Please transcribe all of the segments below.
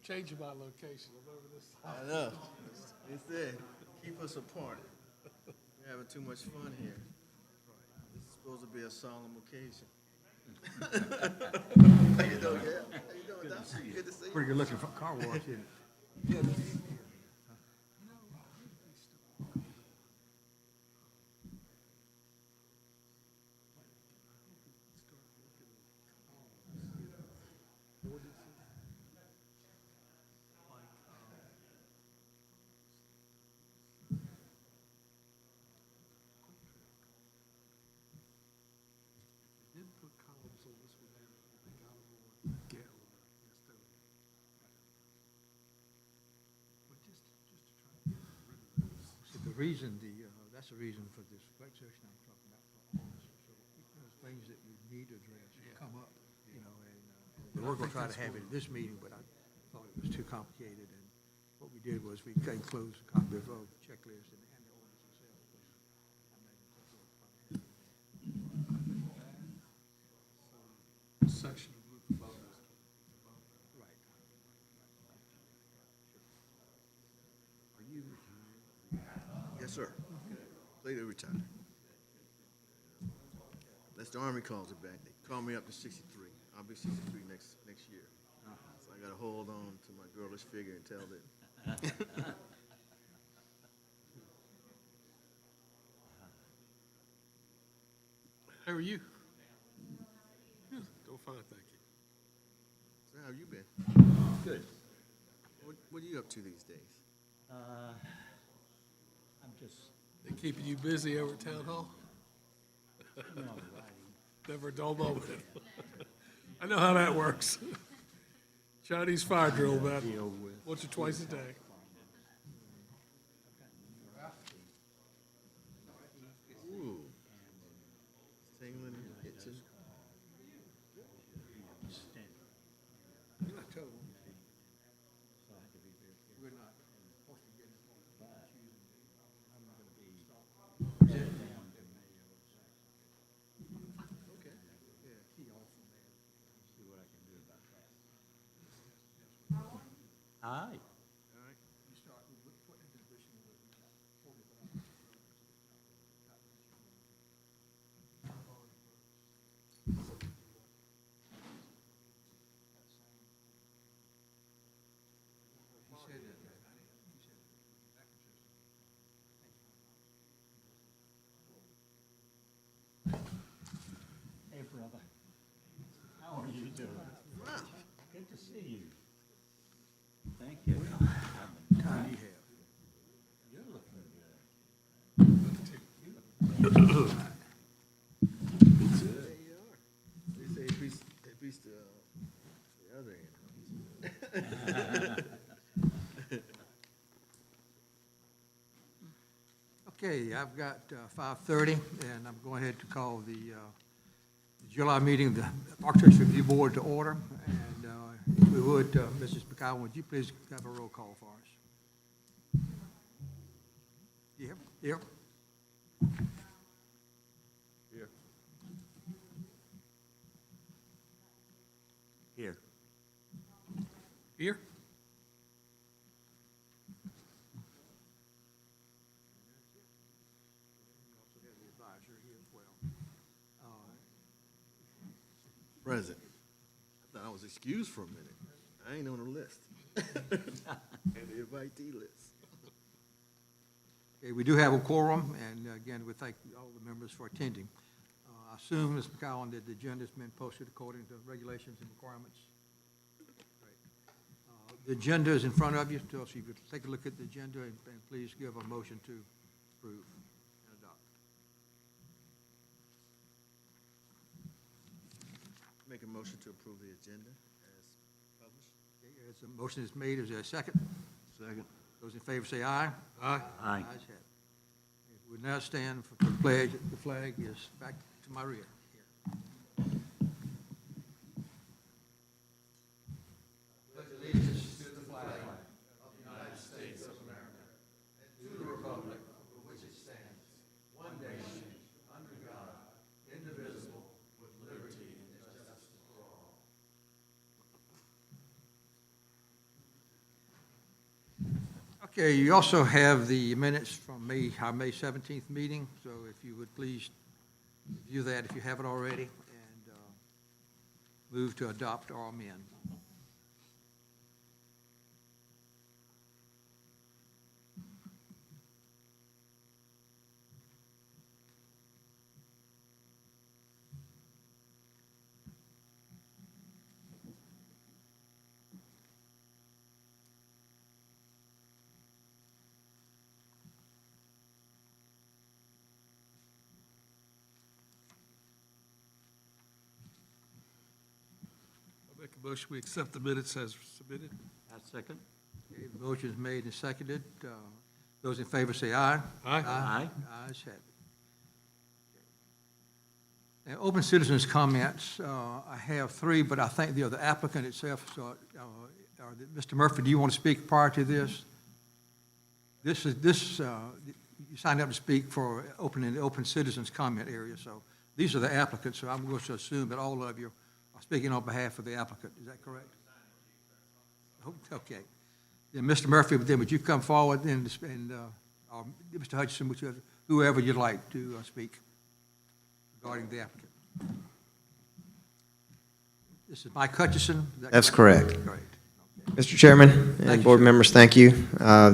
changing my location. I'm over this side. I know. It said, keep us apart. We're having too much fun here. This is supposed to be a solemn occasion. How you doing, yeah? How you doing, Doc? Good to see you. Pretty good looking car wash, isn't it? Did put columns on this one there. I think I will get a little bit but just to try to get rid of those. So the reason, that's the reason for this work session I'm talking about for officers. So those things that we need to address come up, you know, and we're gonna try to have it at this meeting, but I thought it was too complicated, and what we did was we enclosed a copy of the checklist and the ordinance itself. I imagine that's what we'll probably have. Section of group voters. Right. Are you retired? Yes, sir. Later retired. Unless the Army calls it back. They call me up to 63. I'll be 63 next year. So I got to hold on to my girlish figure until then. How are you? Doing fine, thank you. So how have you been? Good. What are you up to these days? I'm just, They keeping you busy over at Town Hall? you know, writing. Never a dull moment. I know how that works. Chinese fire drill about Deal with. once or twice a day. Ooh. Tingling, itching. You're not told. We're not supposed to get Okay. Yeah. key off from there. See what I can do about that. All right. All right. You start with what position was he said that, he said that Hey, brother. How are you doing? Wow. Good to see you. Thank you. time you have. You're looking good. There you are. They say at least the other end. Okay, I've got 5:30, and I'm going ahead to call the July meeting of the Architecture Review Board to order. And if we would, Mrs. McCowan, would you please have a roll call for us? Here? Here. Here. Here? Also have the advisor here as well. Present. I thought I was excused for a minute. I ain't on the list. And the invitee list. Okay, we do have a quorum, and again, we thank all the members for attending. I assume, Ms. McCowan, that the agenda's been posted according to regulations and requirements? Great. The agenda is in front of you, so if you could take a look at the agenda and please give a motion to approve and adopt. Make a motion to approve the agenda as published. Okay, as a motion is made, is there a second? Second. Those in favor say aye. Aye. Aye. Ayes have it. We now stand for the pledge. The flag is back to my rear. Here. Pledge allegiance to the flag of the United States of America and to the republic for which it stands, one nation, under God, indivisible, with liberty and justice for all. Okay, you also have the minutes from our May 17th meeting, so if you would please review that if you haven't already, and move to adopt or amend. I make a motion, we accept the minutes as submitted. I second. Okay, the motion is made and seconded. Those in favor say aye. Aye. Aye. Ayes have it. And open citizens' comments, I have three, but I think the applicant itself, so, Mr. Murphy, do you want to speak prior to this? You signed up to speak for opening the open citizens' comment area, so these are the applicants, so I'm going to assume that all of you are speaking on behalf of the applicant. Is that correct? Okay. Then, Mr. Murphy, then would you come forward and or Mr. Hutchinson, whoever you'd like to speak regarding the applicant. This is Mike Hutchison. Is that That's correct. Great. Mr. Chairman you, and board sir. members, thank you.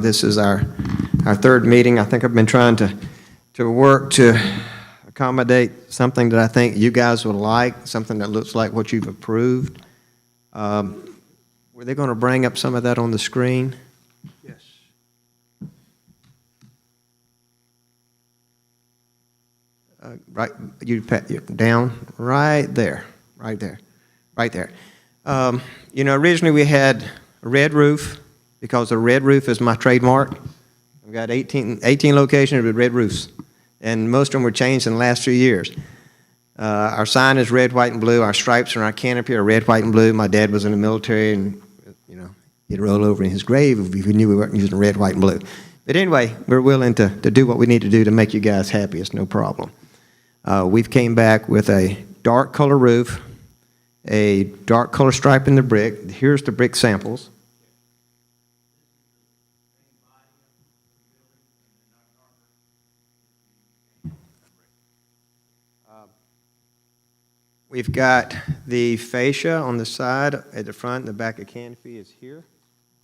This is our third meeting. I think I've been trying to work to accommodate something that I think you guys would like, something that looks like what you've approved. Were they going to bring up some of that on the screen? Yes. Right, you down, right there. You know, originally we had a red roof, because a red roof is my trademark. We've got 18 locations with red roofs, and most of them were changed in the last few years. Our sign is red, white, and blue. Our stripes on our canopy are red, white, and blue. My dad was in the military, and, you know, he'd roll over in his grave if he knew we weren't using red, white, and blue. But anyway, we're willing to do what we need to do to make you guys happy. It's no problem. We've came back with a dark color roof, a dark color stripe in the brick. Here's the brick samples. We've got the fascia on the side at the front, and the back of canopy is here.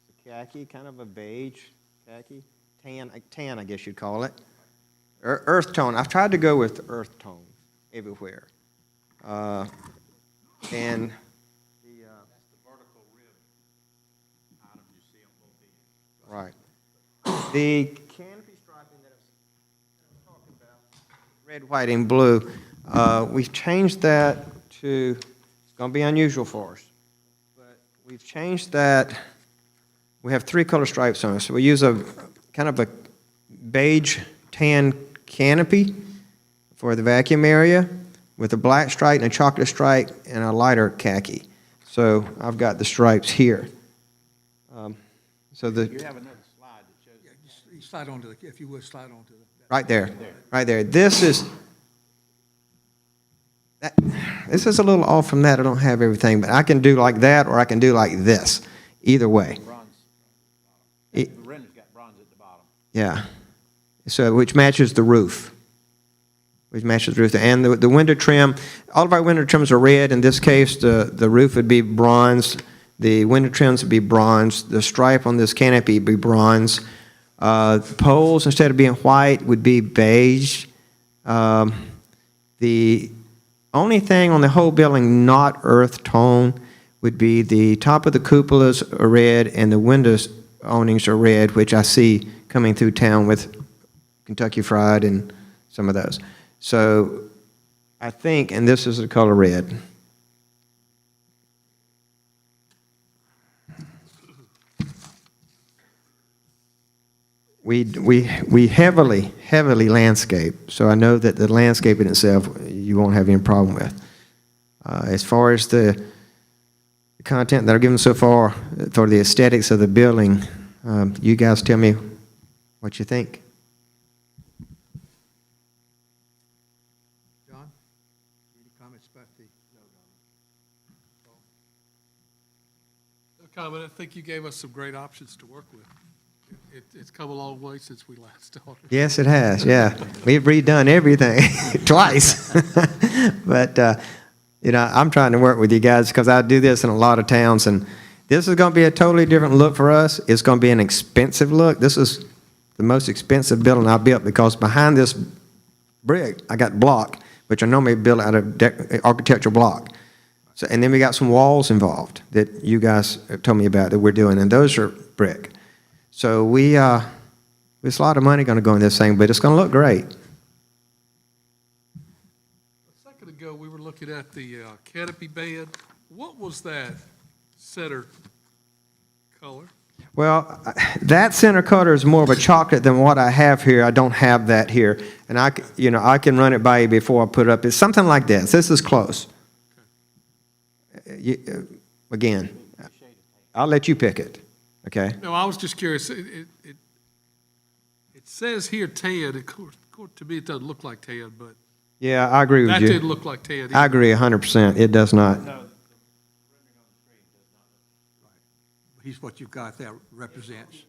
It's a khaki, kind of a beige khaki, tan I guess you'd call it. Earth tone. I've tried to go with earth tone everywhere. And the That's the vertical rib item you see on both ends. right. The canopy striping that I was talking about, red, white, and blue, we've changed that to, it's going to be unusual for us, but we've changed that. We have three color stripes on it, so we use a kind of a beige tan canopy for the vacuum area with a black stripe and a chocolate stripe and a lighter khaki. So I've got the stripes here. So the You have another slide that shows. Yeah, just slide onto the, if you would, slide onto the. right there, right there. This is a little off from that. I don't have everything, but I can do like that or I can do like this. Either way. Bronze. E- The render's got bronze at the bottom. Yeah. So, which matches the roof. Which matches the roof. And the window trim, all of our window trims are red. In this case, the roof would be bronze. The window trims would be bronze. The stripe on this canopy would be bronze. Poles, instead of being white, would be beige. The only thing on the whole building not earth tone would be the top of the cupolas are red and the windows awnings are red, which I see coming through town with Kentucky Fried and some of those. So I think, and this is the color red. We heavily landscape, so I know that the landscape in itself you won't have any problem with. As far as the content that I've given so far for the aesthetics of the building, you guys tell me what you think. John, any comments about the? No comment. I think you gave us some great options to work with It's come a long way since we last talked. Yes, it has, yeah. We've redone everything twice. But, I'm trying to work with you guys because I do this in a lot of towns, and this is going to be a totally different look for us. It's going to be an expensive look. This is the most expensive building I built because behind this brick, I got block, which I normally build out of architectural block. So, and then we got some walls involved that you guys told me about that we're doing, and those are brick. So there's a lot of money going to go in this thing, but it's going to look great. A second ago, we were looking at the canopy band. What was that center color? Well, that center color is more of a chocolate than what I have here. I don't have that here, and I can run it by you before I put it up. It's something like this. This is close. Again, I'll let you pick it. Okay. No, I was just curious. It says here tan. Of course, to me, it doesn't look like tan, but Yeah, I agree with that you. didn't look like tan either. I agree 100%. It does not. He's what you've got there represents.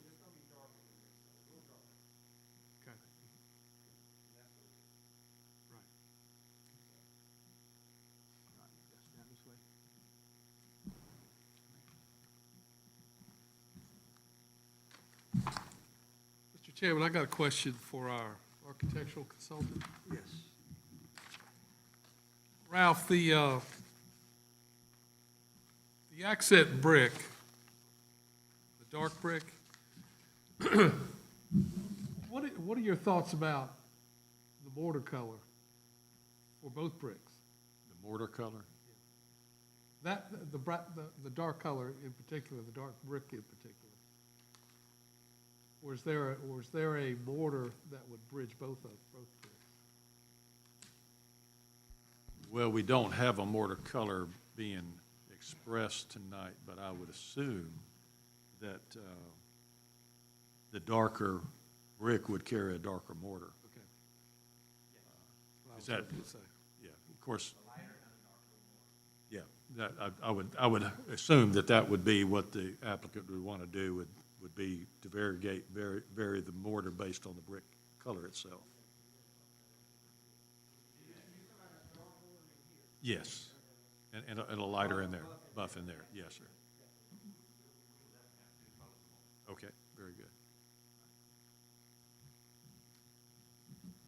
Mr. Chairman, I got a question for our architectural consultant. Yes. Ralph, the accent brick, the dark brick, what are your thoughts about the border color for both bricks? The mortar color? That, the dark color in particular, the dark brick in particular? Or is there a mortar that would bridge both bricks? Well, we don't have a mortar color being expressed tonight, but I would assume that the darker brick would carry a darker mortar. Okay. Is that, yeah, of course. Yeah, that, I would assume that would be what the applicant would want to do, would be to vary the mortar based on the brick color itself. Yes, and a lighter in there, buff in there, yes, sir. Okay, very good.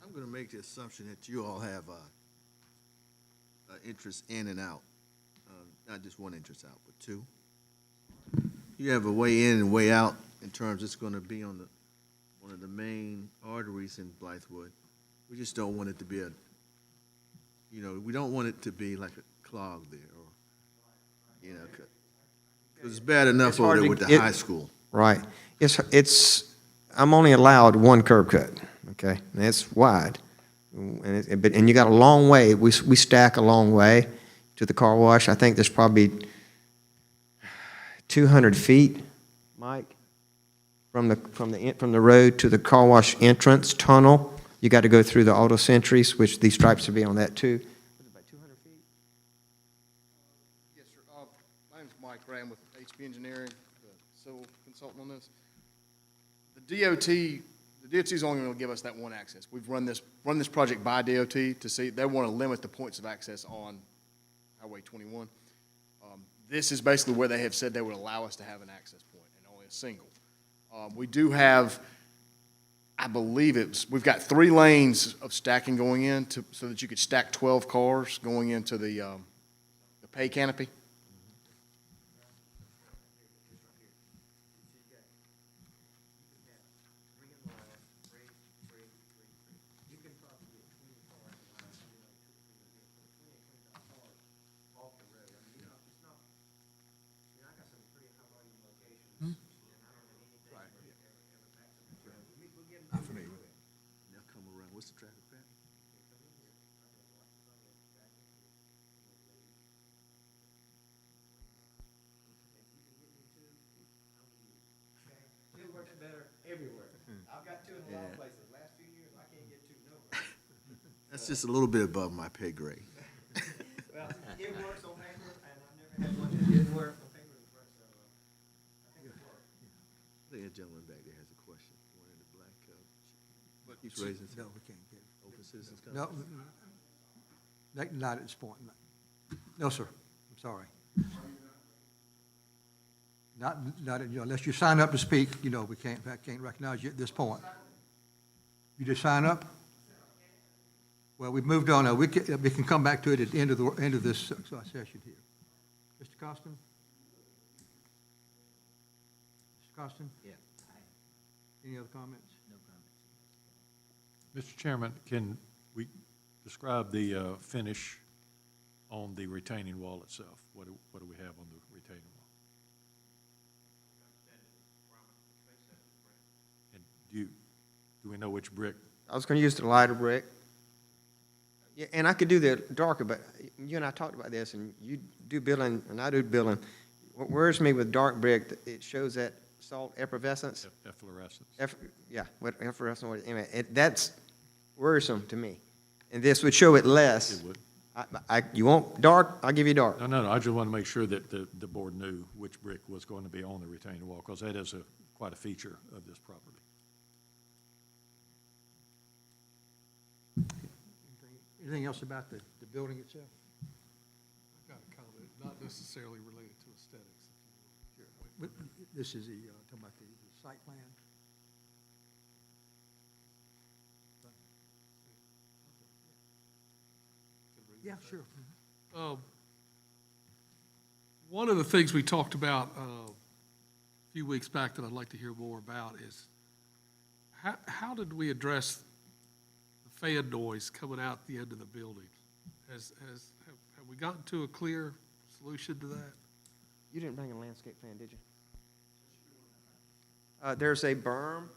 I'm going to make the assumption that you all have interest in and out, not just one interest out, but two. You have a way in and way out in terms it's going to be on one of the main arteries in Blythewood. We just don't want it to be we don't want it to be like a clog there, or, because it's bad enough It's over hard there to- with the high school. Right. I'm only allowed one curb cut, okay? And it's wide. And you got a long way. We stack a long way to the car wash. I think there's probably 200 feet, Mike, from the road to the car wash entrance tunnel. You got to go through the auto sentries, which these stripes will be on that too. About 200 feet? Yes, sir. My name's Mike Graham with HB Engineering, the civil consultant on this. The DOT is only going to give us that one access. We've run this project by DOT to see, they want to limit the points of access on Highway 21. This is basically where they have said they would allow us to have an access point, and only a single. We do have, I believe we've got 3 lanes of stacking going in so that you could stack 12 cars going into the pay canopy. I'm familiar with it. Now come around. What's the traffic pattern? It works better everywhere. I've got 2 in a lot of places. Last few years, I can't get 2 nowhere. That's just a little bit above my pay grade. Well, it works on paper, and I've never had one that didn't work on paper before, so I think it works. that gentleman back there has a question. The one in the black coat. But Keeps raising his No, hand. we can't get it. Open citizens No, comment. not at this point. No, sir, I'm sorry. Not, unless you sign up to speak, we can't recognize you at this point. You just sign up? Well, we've moved on. We can come back to it at the end of this session here. Mr. Costin? Mr. Costin? Yeah. Any other comments? No comments. Mr. Chairman, can we describe the finish on the retaining wall itself? What do we have on the retaining wall? And do we know which brick? I was gonna use the lighter brick. Yeah, and I could do the darker, but you and I talked about this, and you do building, and I do building. What worries me with dark brick, it shows that salt effervescence. Efflorescence? Effervescence, anyway, that's worrisome to me. And this would show it less. It would. You want dark, I'll give you dark. No, I just want to make sure that the board knew which brick was going to be on the retaining wall, because that is quite a feature of this property. Anything else about the building itself? I've got a comment, not necessarily related to aesthetics. But this is talking about the site plan? Yeah, sure. One of the things we talked about a few weeks back that I'd like to hear more about is how did we address the fan noise coming out the end of the building? Have we gotten to a clear solution to that? You didn't bring a landscape plan, did you? There's a berm.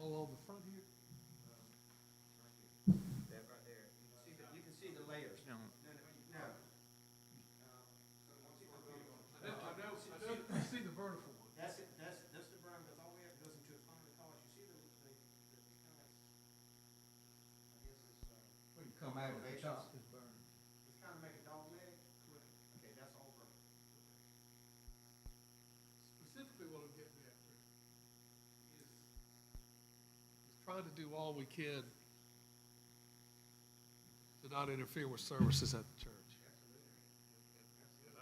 All on the front here? That right there. You can see the layers. No. I see the vertical one. That's the berm, goes all the way up, goes into a front of the college. You see the When you come out of the top, it's burned. it's kind of make a dog leg. Okay, that's all berm. Specifically what I'm getting at is trying to do all we can to not interfere with services at the church. And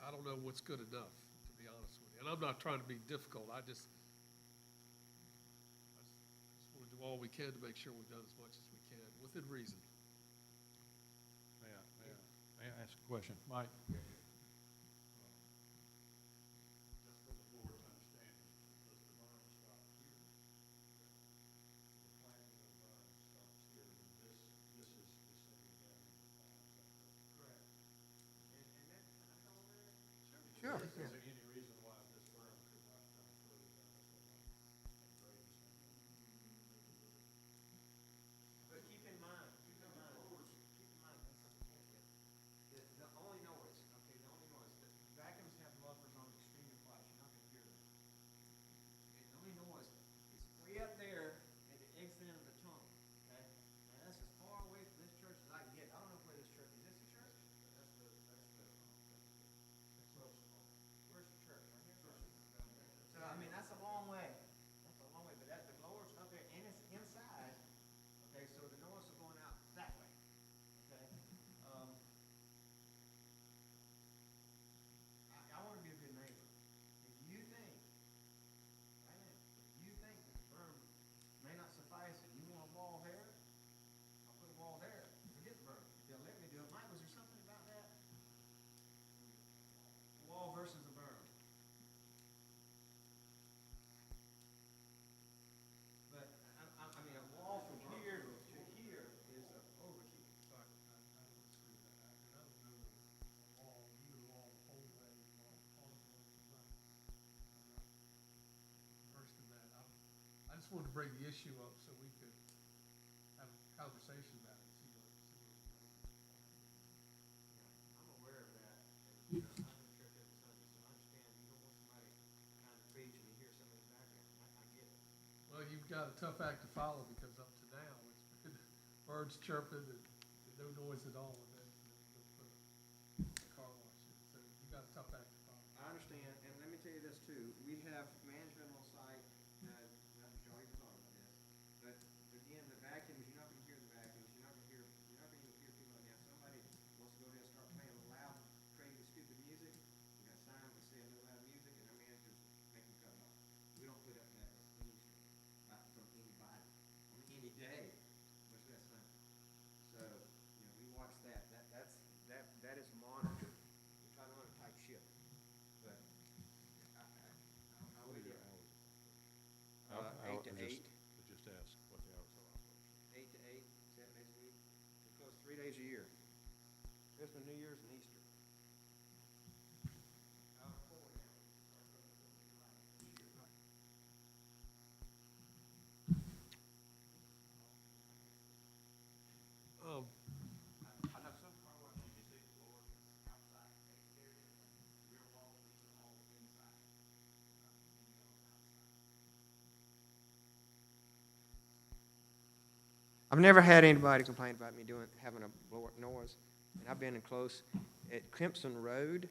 I don't know what's good enough, to be honest with you. And I'm not trying to be difficult. I just want to do all we can to make sure we've done as much as we can, within reason. May I ask a question? Mike? Just for the board's understanding, does the berm stop here? The planting of the berm stops here, and this is the city having the farm sector. Correct. Sure. Is there any reason why this berm could not come further down this line and grade the same? But keep in mind, the only noise, okay, just wanted to bring the issue up so we could have a conversation about it, see what. I'm aware of that, and I'm in church every Sunday, so I understand you don't want somebody trying to preach and you hear something in the background. I get it. Well, you've got a tough act to follow because up to now, it's been birds chirping and no noise at all, and then they'll put a car wash in. So you've got a tough act to follow. I understand, and let me tell you this too, we have management on site, not that y'all even thought about this, but again, the vacuums, you're not gonna hear the vacuums, you're not gonna even hear people, now, somebody wants to go there and start playing loud, crazy, stupid music, we got signs that say no loud music, and our managers make them cut it off. We don't put up that any, from anybody, on any day, much less Sunday. So, you know, we watch that, that is monitored, we try to run a tight ship, but I would, eight to eight. Just ask what the hours of operation. 8 to 8, 7 days a week. We close 3 days a year. Christmas, New Year's, and Easter. I've never had anybody complain about me having a blower noise, and I've been in close, at Clemson Road,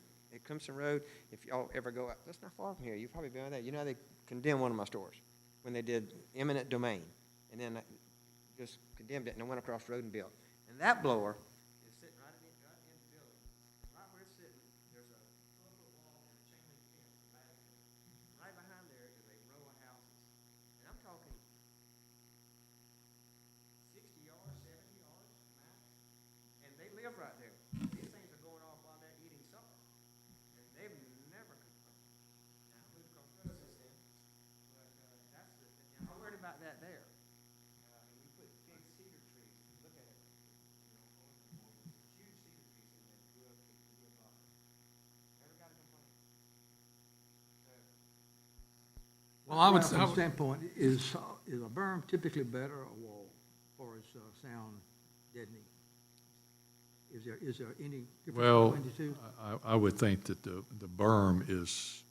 if y'all ever go out, that's not far from here, you've probably been on that, you know, they condemned one of my stores when they did eminent domain, and then just condemned it, and I went across the road and built. And that blower is sitting right in the building, right where it's sitting, there's a 12-foot wall and a chain link fence, right behind there is a row of houses, and I'm talking 60 yards, 70 yards max, and they live right there. These things are going off while they're eating supper, and they've never complained. Now, we've come through this then, but that's the, and I'm worried about that there. And we put big cedar trees, look at it, you know, huge cedar trees in there, grew up to be a buffer. Never got a complaint. Well, I would, From standpoint, is a berm typically better or a wall as far as sound deadening? Is there any difference Well, between the two? I would think that the berm is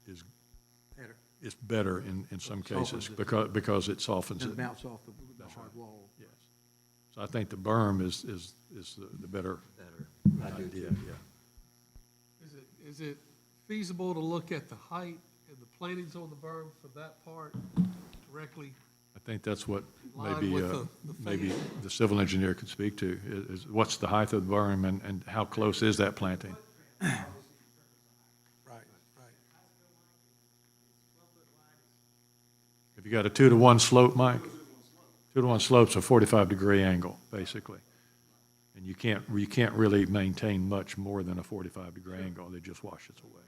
Better better in some cases Softens it. because it softens than it. bounce off the That's hard right. wall? Yes. So I think the berm is the better idea, yeah. is it feasible to look at the height and the plantings on the berm for that part directly? I think that's what Line maybe, with the maybe fence. the civil engineer could speak to, is what's the height of the berm and how close is that planting? Right, right. Have you got a 2-to-1 slope, Mike? 2-to-1 slope's a 45-degree angle, basically. And you can't really maintain much more than a 45-degree angle, it just washes away.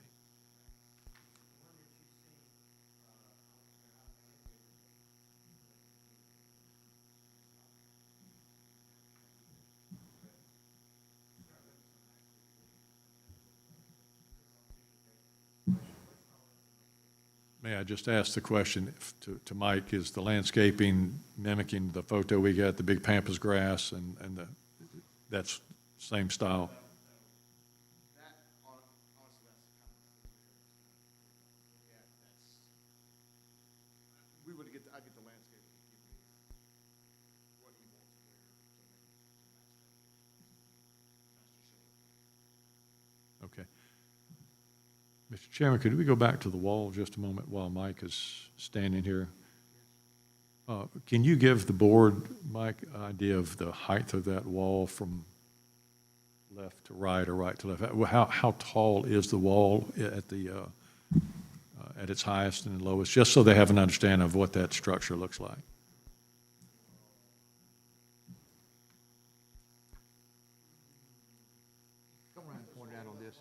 May I just ask the question to Mike, is the landscaping mimicking the photo we got, the big pampas grass and that's same style? That, honestly, that's kind of, yeah, that's, we would get, I'd get the landscape to give me what he wants where to match that. Okay. Mr. Chairman, could we go back to the wall just a moment while Mike is standing here? Can you give the board, Mike, an idea of the height of that wall from left to right or right to left? How tall is the wall at at its highest and lowest, just so they have an understanding of what that structure looks like? Come around and point it out on this.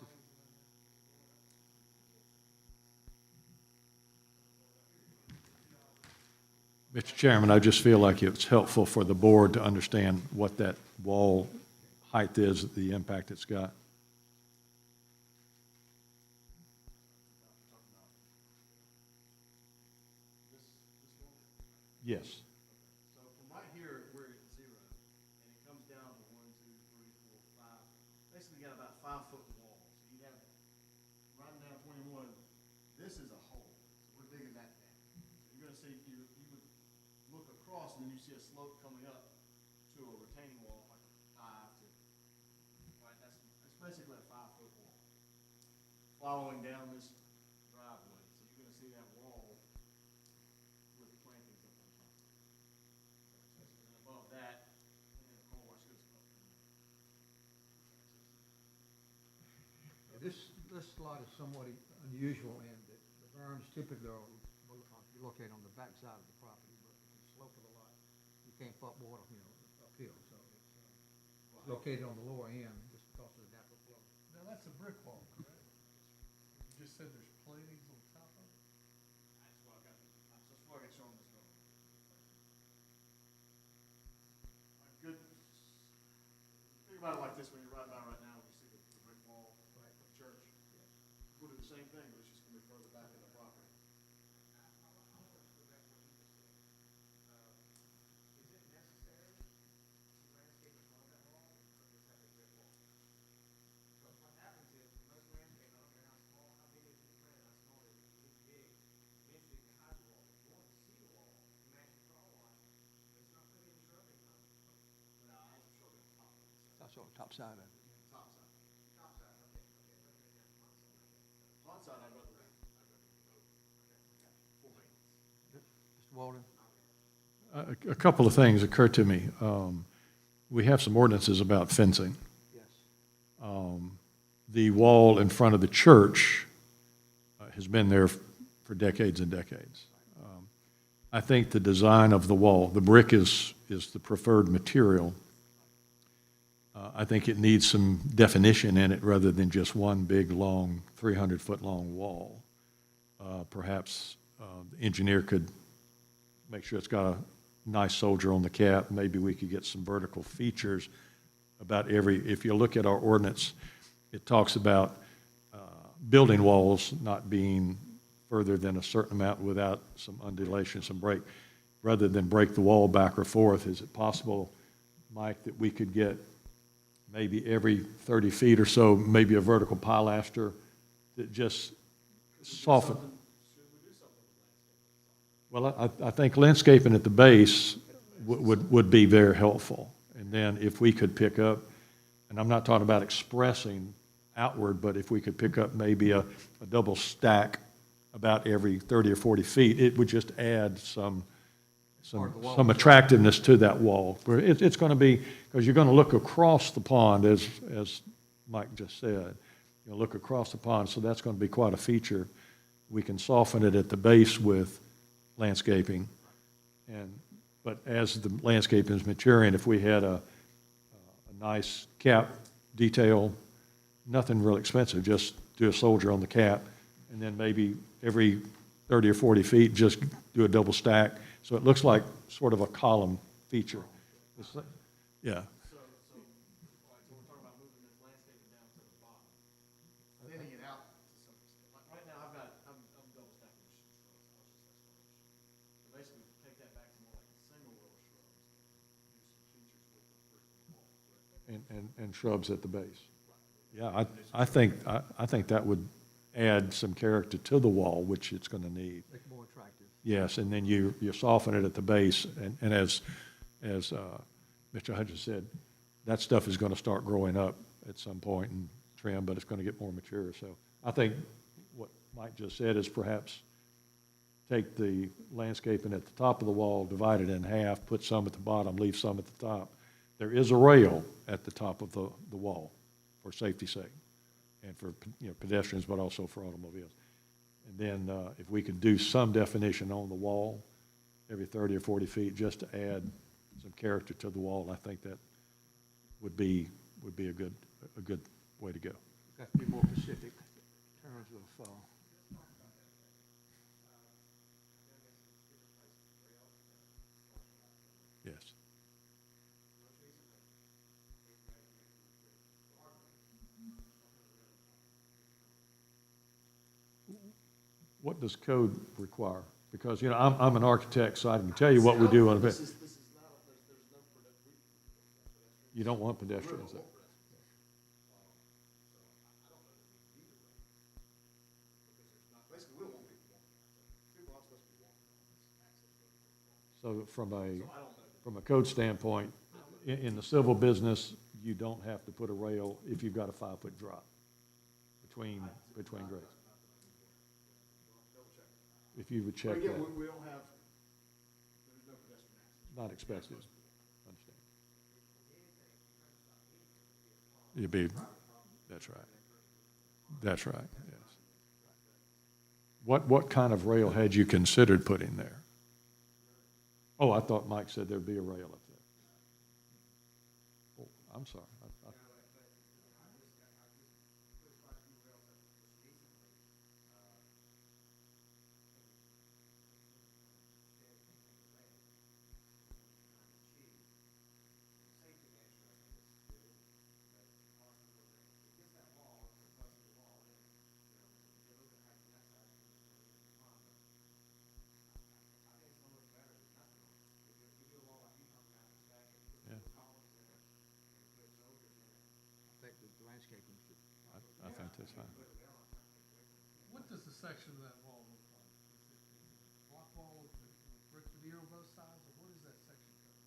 Mr. Chairman, I just feel like it's helpful for the board to understand what that wall height is, the impact it's got. Yes. So from right here, we're at 0, and it comes down to 1, 2, 3, 4, 5. Basically, you got about 5-foot wall. So you have, right down 21, this is a hole. So we're digging that down. So you're gonna see, you would look across, and then you see a slope coming up to a retaining wall, like a 5 to, right, that's basically a 5-foot wall. Following down this driveway, so you're gonna see that wall with plantings up on top. And above that, and then the car wash goes up. This lot is somewhat unusual in that the berms typically are located on the back side of the property, but the slope of the lot, you can't pump water, uphill, so it's located on the lower end just because of the natural flow. Now, that's a brick wall, correct? You just said there's plantings on top of it? That's why I got shown this drawing. Good, think about it like this, when you're riding by right now, you see the brick wall of the church. We'll do the same thing, but it's just gonna be further back in the property. That's on the top side of it. Top side. Front side, I'd rather go full height. Mr. Walden? A couple of things occurred to me. We have some ordinances about fencing. Yes. The wall in front of the church has been there for decades and decades. I think the design of the wall, the brick is the preferred material. I think it needs some definition in it rather than just one big, long, 300-foot-long wall. Perhaps the engineer could make sure it's got a nice soldier on the cap. Maybe we could get some vertical features about if you look at our ordinance, it talks about building walls not being further than a certain amount without some undulation, some break. Rather than break the wall back or forth, is it possible, Mike, that we could get maybe every 30 feet or so, maybe a vertical pilaster that just soften? Well, I think landscaping at the base would be very helpful. And then if we could pick up, and I'm not talking about expressing outward, but if we could pick up maybe a double stack about every 30 or 40 feet, it would just add some attractiveness to that wall. Where it's going to be, because you're going to look across the pond, as Mike just said. You'll look across the pond, so that's going to be quite a feature. We can soften it at the base with landscaping. But as the landscaping is maturing, if we had a nice cap detail, nothing real expensive, just do a soldier on the cap, and then maybe every 30 or 40 feet, just do a double stack, so it looks like sort of a column feature. Yeah. So we're talking about moving this landscaping down to the bottom, thinning it out to some extent. Like right now, I'm double stacking the shrubs. So basically, take that back to more like a single row of shrubs, do some features with the brick wall, correct? And shrubs at the base. Yeah, I think that would add some character to the wall, which it's going to need. Make it more attractive. Yes, and then you soften it at the base, and as Mr. Hudgens said, that stuff is going to start growing up at some point and trim, but it's going to get more mature. So I think what Mike just said is perhaps take the landscaping at the top of the wall, divide it in half, put some at the bottom, leave some at the top. There is a rail at the top of the wall for safety's sake, and for pedestrians, but also for automobiles. And then if we could do some definition on the wall every 30 or 40 feet, just to add some character to the wall, I think that would be a good way to go. Got to be more specific in terms of, Yes. What does code require? Because, you know, I'm an architect, so I can tell you what we do on a bit. You don't want pedestrians there. So from a code standpoint, in the civil business, you don't have to put a rail if you've got a 5-foot drop between grades. If you would check that. we don't have, there's no pedestrian access. Not expected. Understand. You'd be, that's right. That's right, yes. What kind of rail had you considered putting there? Oh, I thought Mike said there'd be a rail up there. Oh, I'm sorry. I think the landscaping should. I think that's fine. What does the section of that wall look like? Is it a block wall with brick veneer on both sides, or what is that section cover?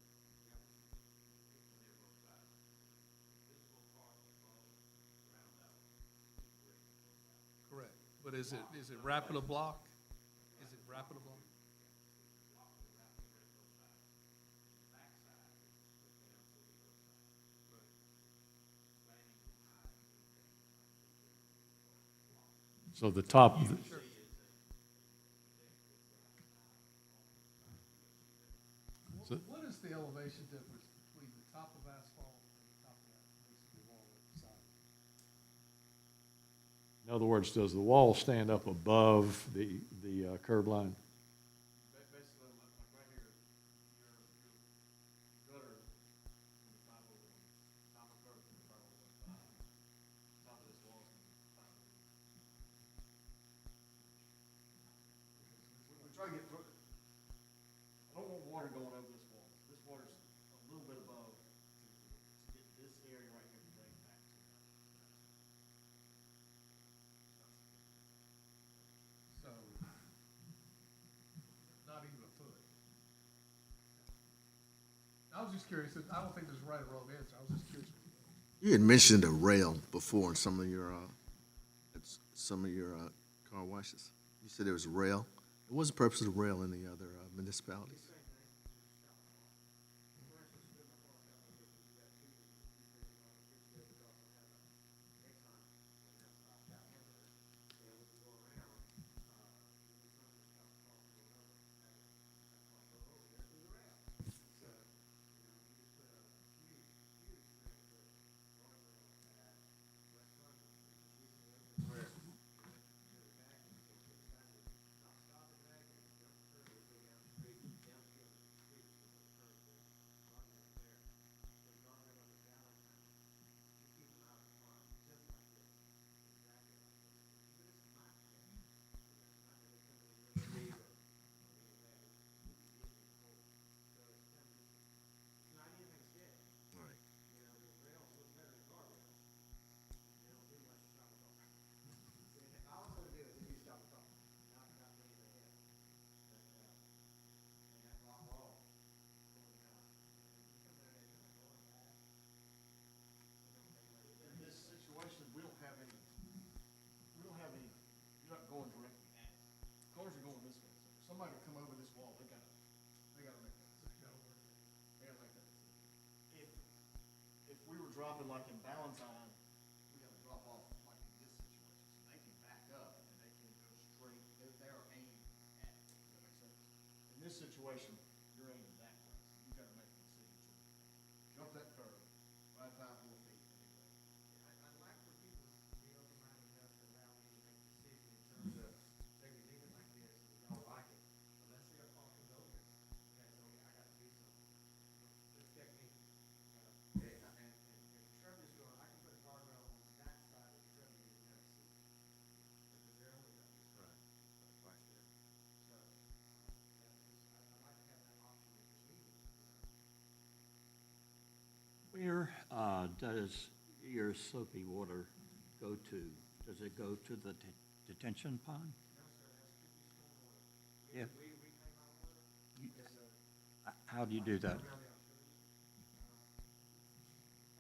Correct, but is it wrapping a block? Is it wrapping a block? So the top, What is the elevation difference between the top of asphalt and the top of that masonry wall at the side? in other words, does the wall stand up above the curb line? Basically, like right here, your gutter from the 501, top of curb from the 501, top of this wall is going to be 501. We try to get, I don't want water going over this wall. This water's a little bit above to get this area right here to drain back to that. So, not even a foot. I was just curious, I don't think there's a right or wrong answer, I was just curious. You had mentioned a rail before in some of your car washes. You said there was a rail. What was the purpose of the rail in the other municipalities? In this situation, we don't have any, you're not going directly at it. Cars are going this way, so if somebody will come over this wall, they gotta make that decision. They gotta make that decision. If we were dropping like in Valentine, we gotta drop off like in this situation, so they can back up and they can go straight, they're aimed at it, does that make sense? In this situation, you're aiming that way, so you gotta make a decision to jump that curve, ride 5 more feet, and then go. I'd like for people to be open-minded enough to allow me to make a decision in terms of, say we leave it like this, and we don't like it, but let's say our car comes over, okay, so I gotta do something. Let's check me. And if the truck is going, I can put a guardrail on that side of the truck and you never see it. Because they're only got this. Right. Right there. So, does your soapy water go to? Does it go to the detention pond? Yeah. You- How do you do that?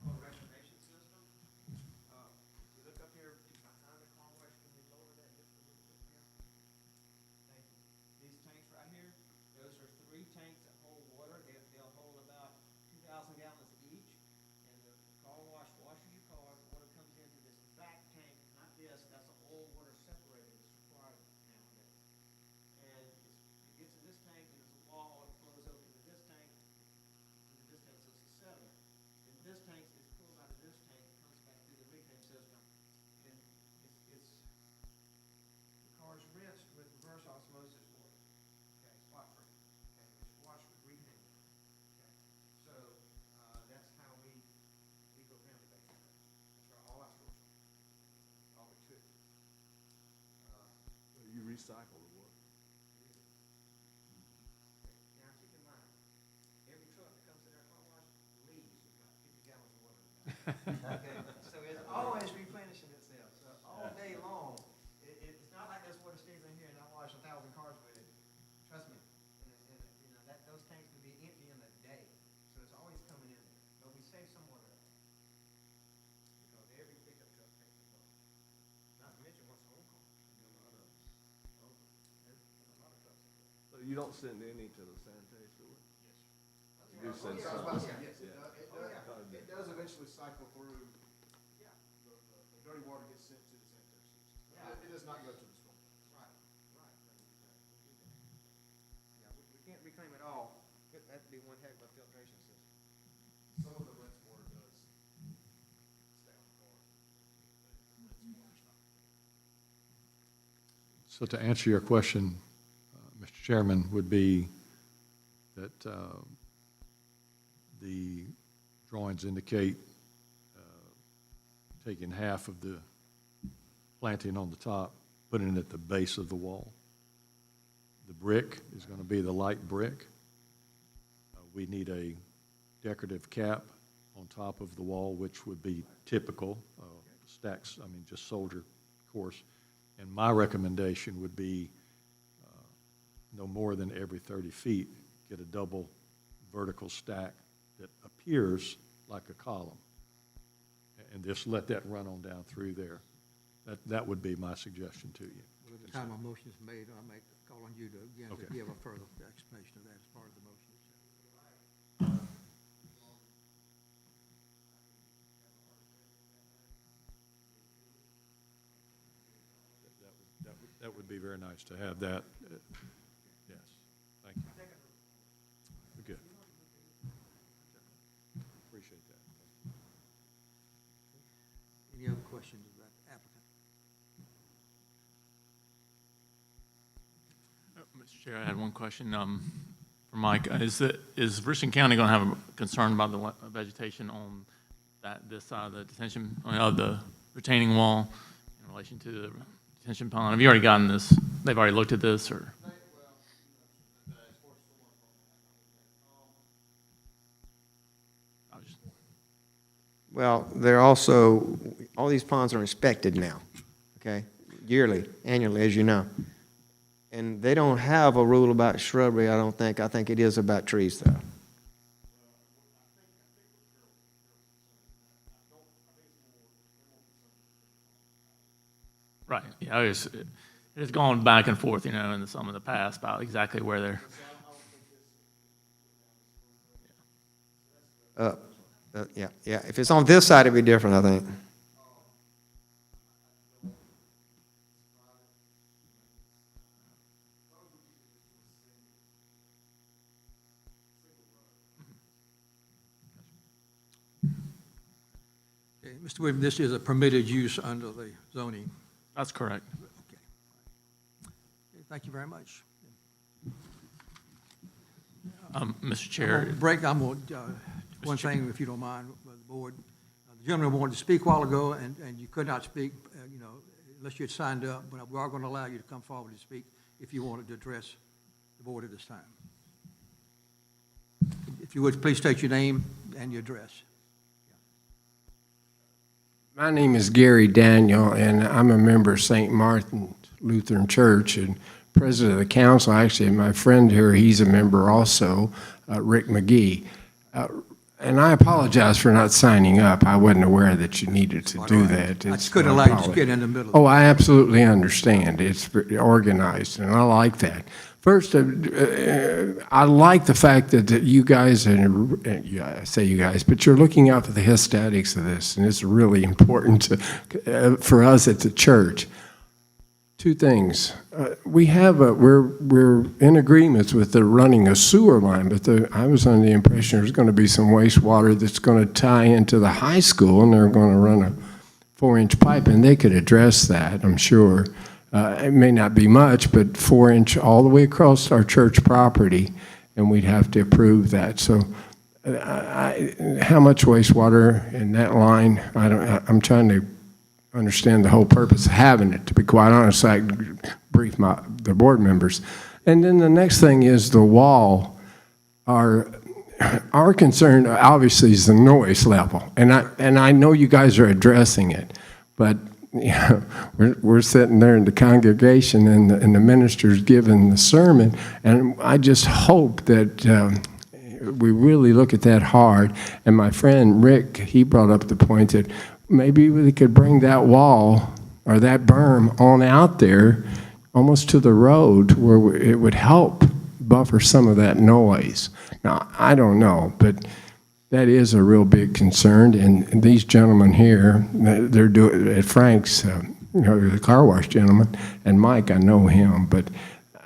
Restoration system. You look up here behind the car wash, can you lower that just a little bit there? Thank you. These tanks right here, those are 3 tanks that hold water. They'll hold about 2,000 gallons each. And the car wash washes your car, water comes into this back tank, not this, that's the old water separator that's required nowadays. And it gets in this tank, and there's a wall, it flows over to this tank, into this tank, so it's a sediment. And this tank is pulled out of this tank, comes back through the reclaim system, and it's the car's rinsed with reverse osmosis water, okay, spot free, okay, it's washed with reclaim water, okay. So, that's how we go around the base. That's where all our stores are, all but 2. You recycle the water. Now, keep in mind, every truck that comes to their car wash leaves with about 50 gallons of water. Okay, so it's always replenishing itself, so all day long, it's not like this water stays in here and I wash 1,000 cars with it. Trust me, and you know, those tanks can be empty in a day, so it's always coming in there, but we save some water up. Because every pickup truck takes a load. Not to mention what's on car. There's a lot of trucks. So you don't send any to the sanitary sewer? I You was send about to some? say, yes, it does eventually cycle through. The dirty water gets sent to the sanitary system. It does not go to the storm. Right. Yeah, we can't reclaim it all, that'd be one heck of a filtration system. Some of the rinse water does stay on the car. Rinse water's not. So to answer your question, Mr. Chairman, would be that the drawings indicate taking half of the planting on the top, putting it at the base of the wall. The brick is going to be the light brick. We need a decorative cap on top of the wall, which would be typical, stacks, I mean, just soldier course. And my recommendation would be no more than every 30 feet, get a double vertical stack that appears like a column. And just let that run on down through there. That would be my suggestion to you. Well, at the time a motion is made, I'll call on you to, again, to Okay. give a further explanation of that as part of the motion. That would be very nice to have that. Yes, thank you. Good. Appreciate that. Any other questions of that applicant? Mr. Chair, I had one question for Mike. Is Richland County going to have a concern about the vegetation on this side of the detention, of the retaining wall in relation to the detention pond? Have you already gotten this? They've already looked at this, or? Well, they're also, all these ponds are inspected now, okay? Yearly, annually, as you know. And they don't have a rule about shrubbery, I don't think. I think it is about trees, though. Right, yeah, it's gone back and forth, in some of the past about exactly where they're. Yeah. If it's on this side, it'd be different, I think. Okay, Mr. Williams, this is a permitted use under the zoning. That's correct. Okay, thank you very much. Mr. Chair. I'm going to, one thing, if you don't mind, with the board. The gentleman wanted to speak a while ago, and you could not speak, unless you had signed up, but we are going to allow you to come forward and speak if you wanted to address the board at this time. If you would, please state your name and your address. My name is Gary Daniel, and I'm a member of St. Martin Lutheran Church and president of the council. Actually, my friend here, he's a member also, Rick McGee. And I apologize for not signing up. I wasn't aware that you needed to do that. I It's couldn't my allow you to apology. get in the middle. Oh, I absolutely understand. It's very organized, and I like that. First, I like the fact that you guys, I say you guys, but you're looking out for the aesthetics of this, and it's really important for us at the church. Two things. We're in agreements with the running a sewer line, but I was under the impression there's going to be some wastewater that's going to tie into the high school, and they're going to run a 4-inch pipe, and they could address that, I'm sure. It may not be much, but 4-inch all the way across our church property, and we'd have to approve that. So how much wastewater in that line? I'm trying to understand the whole purpose of having it. To be quite honest, I can brief the board members. And then the next thing is the wall. Our concern obviously is the noise level, and I know you guys are addressing it, but we're sitting there in the congregation and the minister's giving the sermon, and I just hope that we really look at that hard. And my friend Rick, he brought up the point that maybe we could bring that wall or that berm on out there almost to the road where it would help buffer some of that noise. Now, I don't know, but that is a real big concern, and these gentlemen here, they're doing at Frank's, the car wash gentleman, and Mike, I know him, but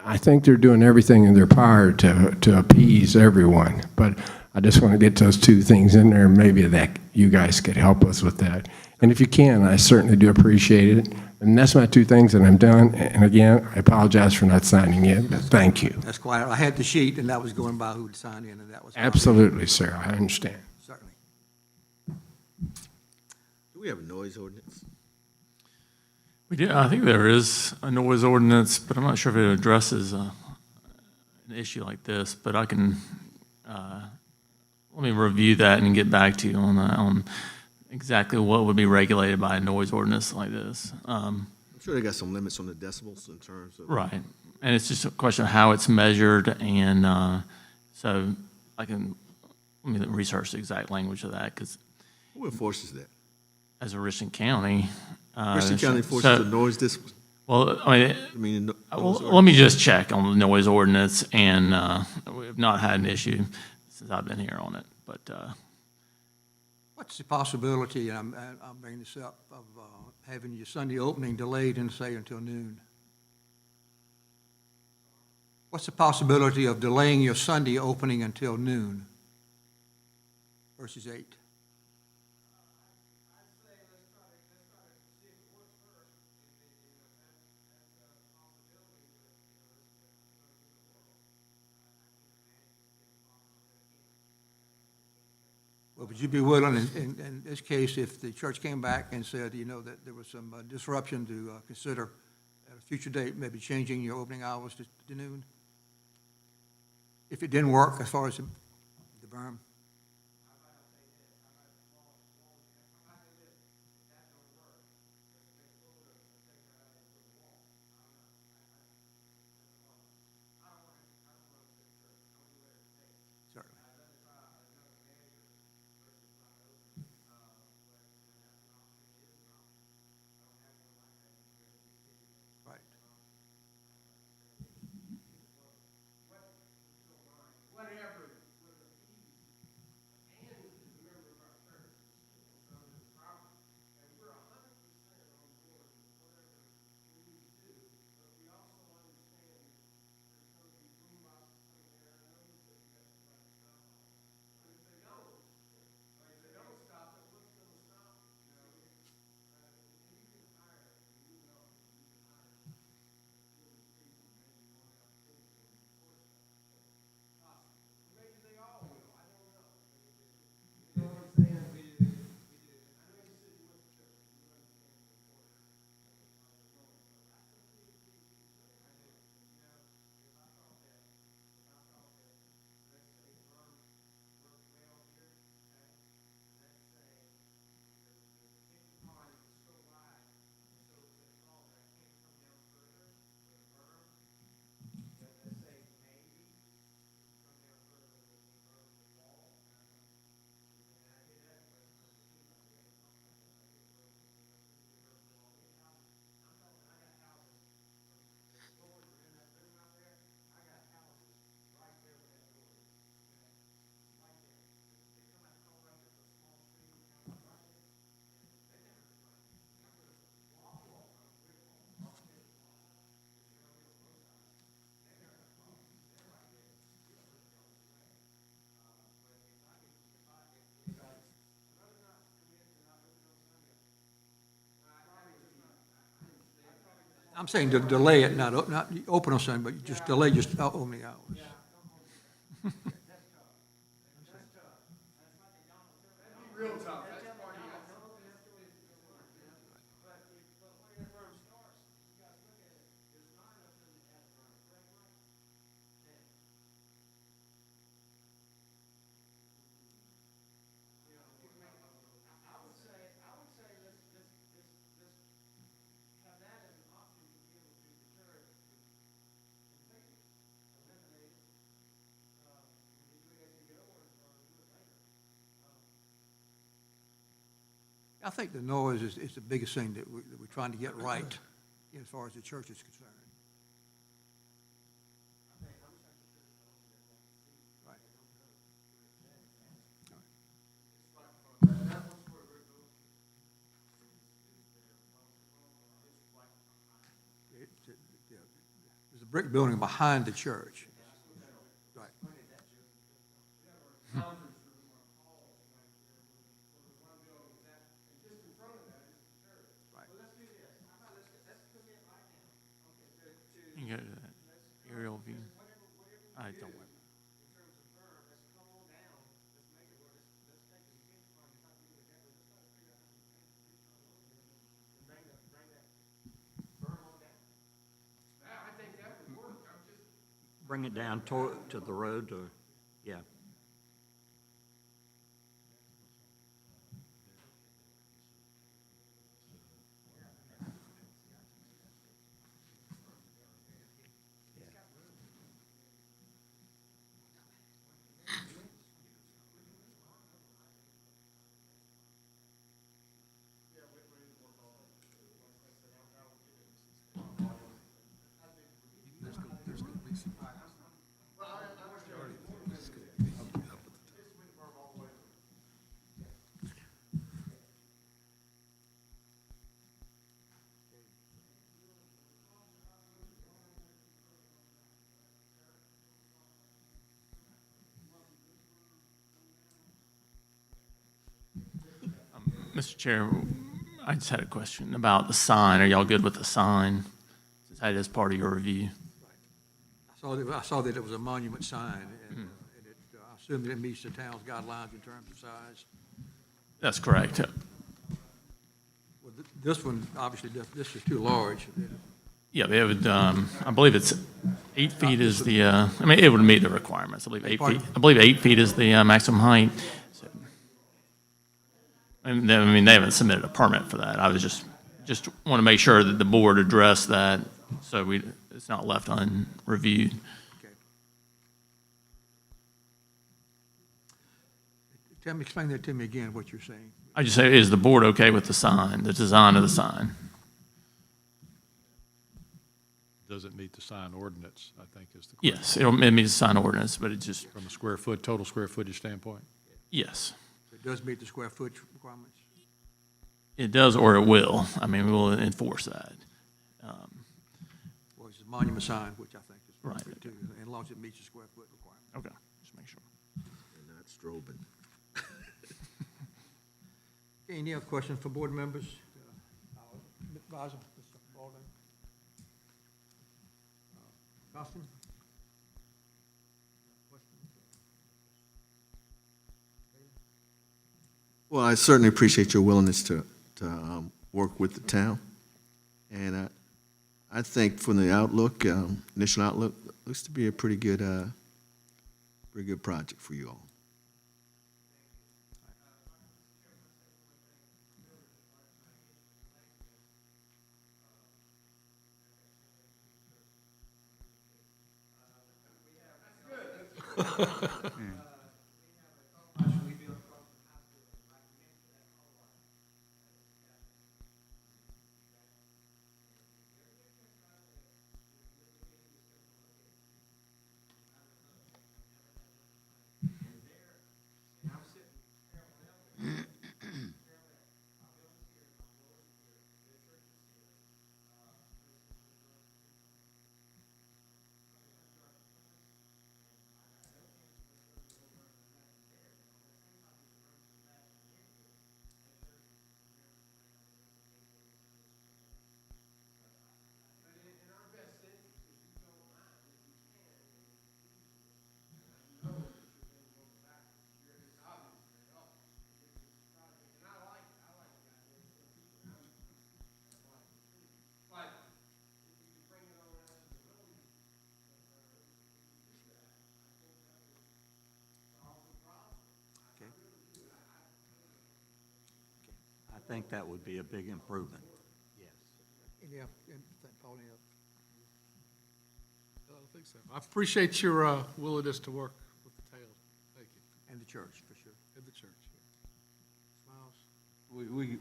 I think they're doing everything in their power to appease everyone. But I just want to get those two things in there, and maybe that you guys could help us with that. And if you can, I certainly do appreciate it. And that's my two things, and I'm done. And again, I apologize for not signing in, but thank you. That's quiet. I had the sheet, and that was going by who would sign in, and that was. Absolutely, sir, I understand. Certainly. Do we have a noise ordinance? We do, I think there is a noise ordinance, but I'm not sure if it addresses an issue like this, but I can, let me review that and get back to you on that, on exactly what would be regulated by a noise ordinance like this. I'm sure they got some limits on the decibels in terms of. Right, and it's just a question of how it's measured, and so let me research the exact language of that, because Who enforces that? as a Richland County. Richland County enforces the noise decibels? Well, I mean, let me just check on the noise ordinance, and we've not had an issue since I've been here on it, but What's the possibility, and I'm bringing this up, of having your Sunday opening delayed and say until noon? What's the possibility of delaying your Sunday opening until noon versus 8? Well, would you be willing, in this case, if the church came back and said, that there was some disruption, to consider at a future date, maybe changing your opening hours to noon? If it didn't work as far as the berm? Certainly. Right. I'm saying to delay it, not open on Sunday, but just delay just opening hours. I think the noise is the biggest thing that we're trying to get right as far as the church is concerned. Right. There's a brick building behind the church. Right. You can go to that aerial view. I don't worry. Bring it down to the road, or, yeah. Mr. Chair, I just had a question about the sign. Are y'all good with the sign? Since that is part of your review. I saw that it was a monument sign, and I assume that it meets the town's guidelines in terms of size. That's correct. Well, this one, obviously, this is too large. Yeah, they would, I believe it's 8 feet is the, I mean, it would meet the requirements. I believe 8 feet. Pardon? I believe 8 feet is the maximum height. So, and then, I mean, they haven't submitted a permit for that. I was just want to make sure that the board addressed that, so it's not left unreviewed. Okay. Explain that to me again, what you're saying. I just say, is the board okay with the sign, the design of the sign? Does it meet the sign ordinance, I think is the question. Yes, it meets the sign ordinance, but it just, From a total square footage standpoint? yes. It does meet the square foot requirements. It does, or it will. I mean, we will enforce that. Well, it's a monument sign, which I think is Right. perfect too, as long as it meets the square foot requirement. Okay, just make sure. And not strobing. Okay, any other questions for board members? Advisor, Mr. Baldwin? Austin? Well, I certainly appreciate your willingness to work with the town. And I think from the outlook, initial outlook, looks to be a pretty good project for you all. think that would be a big improvement. Yeah, and Pauline, I don't think so. I appreciate your willingness to work with the town. Thank you. and the church, for sure. And the church. Smiles?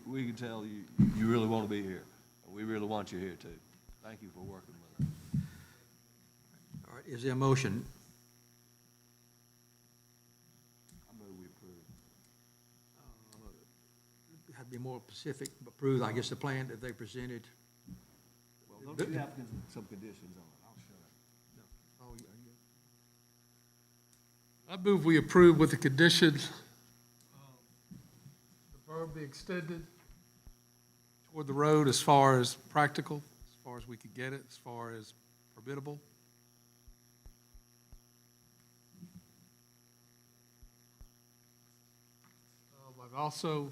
We can tell you really want to be here. We really want you here too. Thank you for working with us. All right, is there a motion? I move we approve. Have to be more specific, approve, I guess, the plan that they presented. Well, don't you have some conditions on it? I'll shut up. Oh, yeah. I move we approve with the condition, the berm be extended toward the road as far as practical, as far as we could get it, as far as permittable. I've also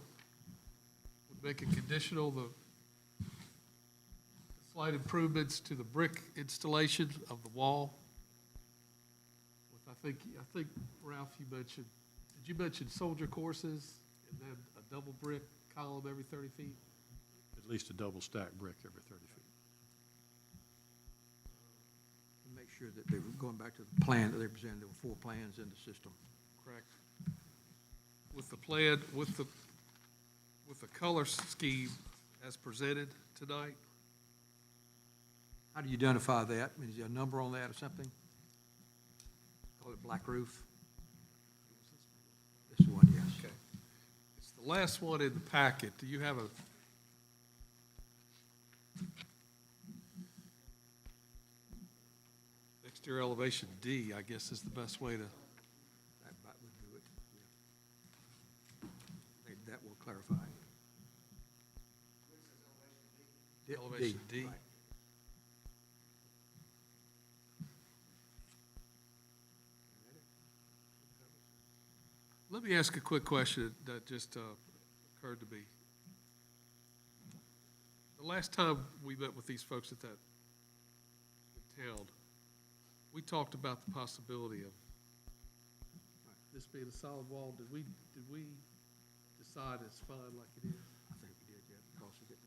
would make it conditional the slight improvements to the brick installation of the wall. With, I think, Ralph, you mentioned, did you mention soldier courses and then a double brick column every 30 feet? At least a double stack brick every 30 feet. Make sure that they were going back to the plan that they presented, there were 4 plans in the system. Correct. With the plan, with the color scheme as presented tonight, How do you identify that? I mean, is there a number on that or something? Call it black roof? This one, yes. okay. It's the last one in the packet. Do you have a? Exterior elevation D, I guess, is the best way to. That would do it, yeah. That will clarify. Elevation D. Right. Let me ask a quick question that just occurred to me. The last time we met with these folks at that town, we talked about the possibility of this being a solid wall. Did we decide it's fine like it is? I think we did, yeah, because we get the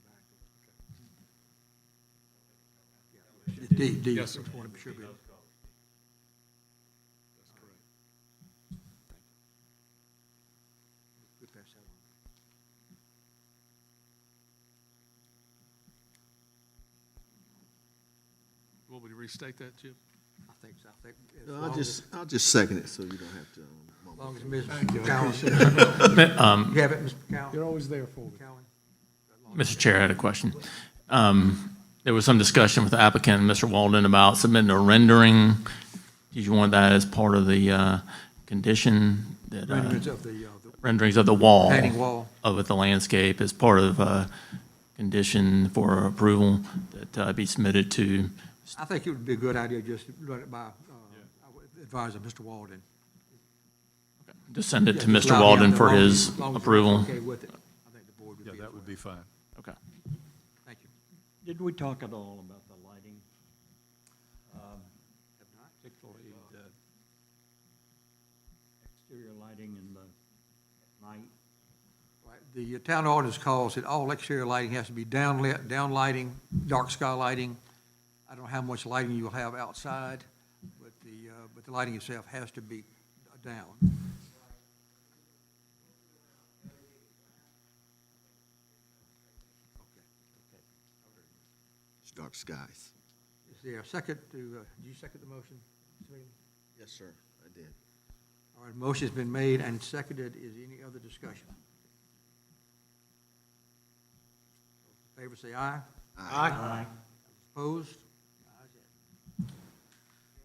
back. Yeah. D, Yes, sir. just want to be sure. That's correct. We pass that on. You want me to restate that, Jim? I think so, I think. as No, long as- I'll just second it so you don't have to. As mumble. long as Ms. McCowan. You have it, Mr. McCowan? You're always there for me. McCowan? Mr. Chair, I had a question. There was some discussion with the applicant, Mr. Walden, about submitting a rendering. Did you want that as part of the condition? That, Renderings of the renderings of the wall? retaining wall. Of the landscape as part of condition for approval that be submitted to. I think it would be a good idea just to run it by, I would advise of Mr. Walden. To send it to Yeah, just Mr. allow him Walden to- for as long as- his as long as he's approval. okay with it, I think the board would Yeah, be. that as would well. be fine. Okay. Thank you. Did we talk at all about the lighting? Particularly the exterior lighting in the night? Right. The town ordinance calls it all exterior lighting has to be downlit, down lighting, dark sky lighting. I don't know how much lighting you'll have outside, but the lighting itself has to be down. It's dark skies. Is there a second to, did you second the motion? Mr. Meehan? Yes, sir, I did. All right, motion's been made and seconded. Is any other discussion? Those in favor say aye. Aye. Opposed?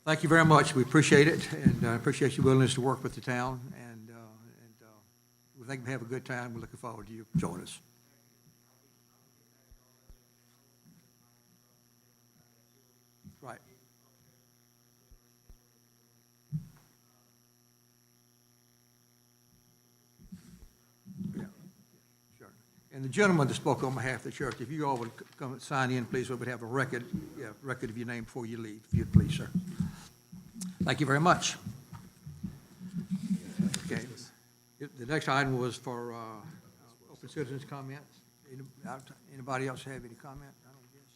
Thank you very much. We appreciate it, and appreciate your willingness to work with the town, and we think we have a good time. We're looking forward to you joining us. Right. Yeah, sure. And the gentleman that spoke on behalf of the church, if you all would come and sign in, please, so we'd have a record of your name before you leave, if you'd please, sir. Thank you very much. Okay. The next item was for open citizens' comments. Anybody else have any comment? I don't guess.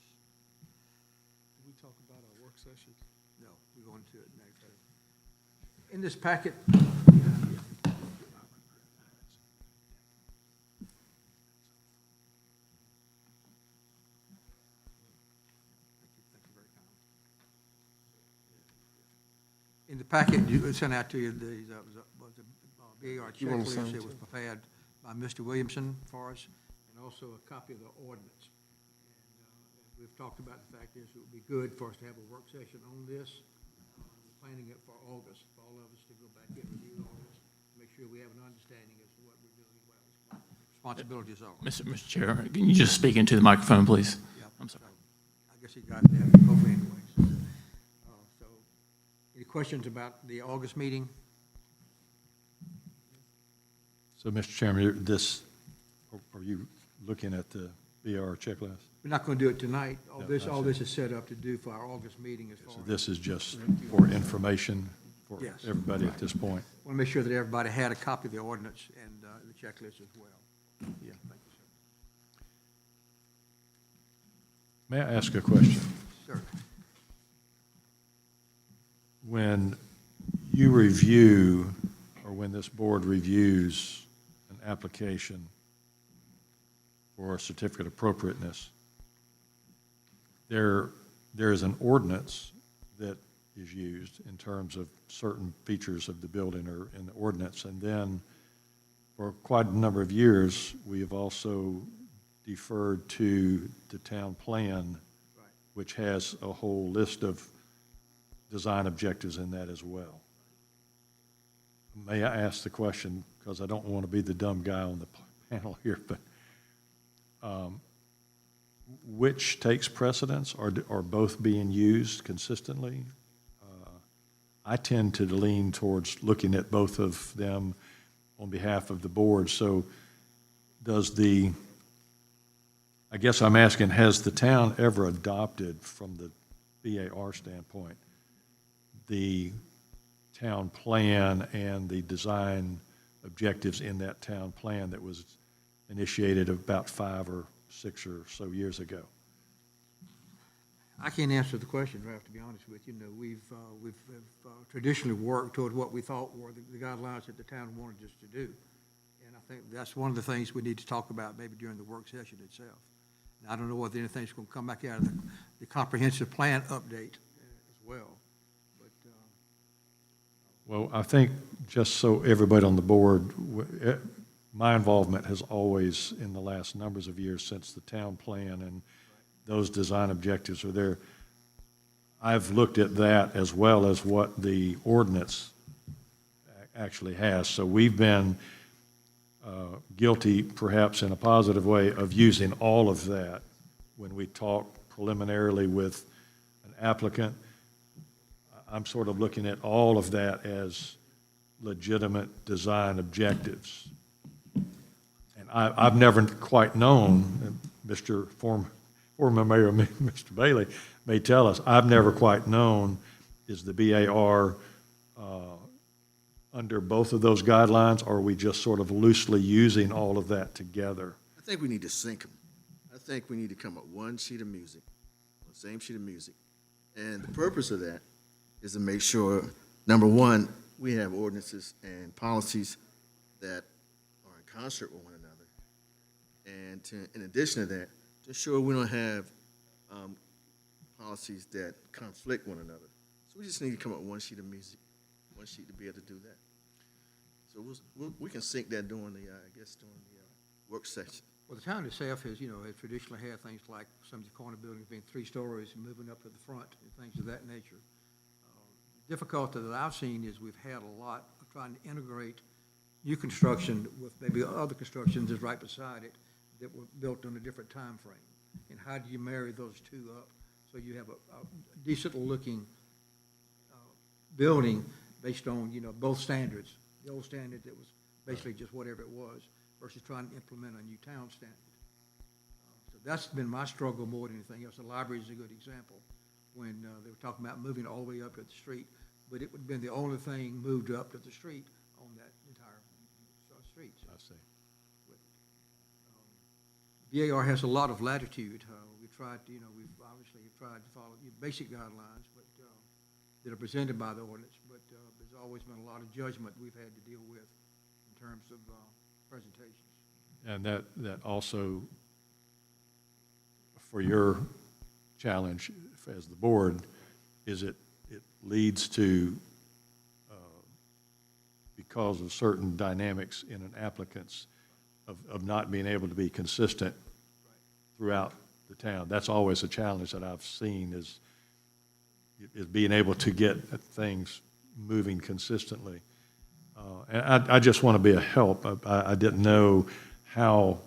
Did we talk about our work session? No, we're going to it next. In this packet, in the packet you sent out to you, these, was a BAR You want to sign checklist that too? was prepared by Mr. Williamson for us, and also a copy of the ordinance. And we've talked about the fact is it would be good for us to have a work session on this. We're planning it for August, for all of us to go back and review all this, make sure we have an understanding as to what we're doing, what our responsibilities are. Mr. Chair, can you just speak into the microphone, please? Yep. I'm sorry. I guess he got that, hopefully anyways. So, any questions about the August meeting? So, Mr. Chairman, this, are you looking at the BR checklist? We're not going to do it tonight. No, All I this is set up to do for our August meeting as far So as. this is just for information for Yes. everybody at this point. Want to make sure that everybody had a copy of the ordinance and the checklist as well. Yeah, thank you, May I ask a question? sir. Sir. When you review, or when this board reviews an application for a certificate of appropriateness, there is an ordinance that is used in terms of certain features of the building or in the ordinance. And then for quite a number of years, we have also deferred to the town plan, Right. which has a whole list of design objectives in that as well. May I ask the question, because I don't want to be the dumb guy on the panel here, but which takes precedence? Are both being used consistently? I tend to lean towards looking at both of them on behalf of the board. So I guess I'm asking, has the town ever adopted, from the BAR standpoint, the town plan and the design objectives in that town plan that was initiated about 5 or 6 or so years ago? I can't answer the question, Ralph, to be honest with you. You know, we've traditionally worked toward what we thought were the guidelines that the town wanted us to do. And I think that's one of the things we need to talk about maybe during the work session itself. And I don't know whether anything's going to come back out of the comprehensive plan update as well. But, Well, I think, just so everybody on the board, my involvement has always, in the last numbers of years since the town plan and those design objectives are there, I've looked at that as well as what the ordinance actually has. So we've been guilty, perhaps in a positive way, of using all of that when we talk preliminarily with an applicant. I'm sort of looking at all of that as legitimate design objectives. And I've never quite known, Mr. Former Mayor, Mr. Bailey may tell us, I've never quite known, is the BAR under both of those guidelines, or are we just sort of loosely using all of that together? I think we need to sync them. I think we need to come up one sheet of music, the same sheet of music. And the purpose of that is to make sure, number one, we have ordinances and policies that are in concert with one another. And in addition to that, to ensure we don't have policies that conflict one another. So we just need to come up with one sheet of music, one sheet to be able to do that. So we can sync that during the, during the work session. well, the town itself has, has traditionally had things like some of the corner buildings being 3 stories and moving up to the front and things of that nature. The difficulty that I've seen is we've had a lot of trying to integrate new construction with maybe other constructions that's right beside it that were built on a different time frame. And how do you marry those two up so you have a decent-looking building based on, both standards? The old standard that was basically just whatever it was versus trying to implement a new town standard. So that's been my struggle more than anything else. The library is a good example when they were talking about moving all the way up to the street, but it would have been the only thing moved up to the street on that entire street. So I see. VAR has a lot of latitude. We tried to, we've obviously tried to follow the basic guidelines, but, that are presented by the ordinance, but, there's always been a lot of judgment we've had to deal with in terms of, presentations. And that also, for your challenge as the board, is it leads to, because of certain dynamics in an applicant's, of not being able to be consistent throughout the town. That's always a challenge that I've seen is being able to get things moving consistently. And I just want to be a help. I didn't know how,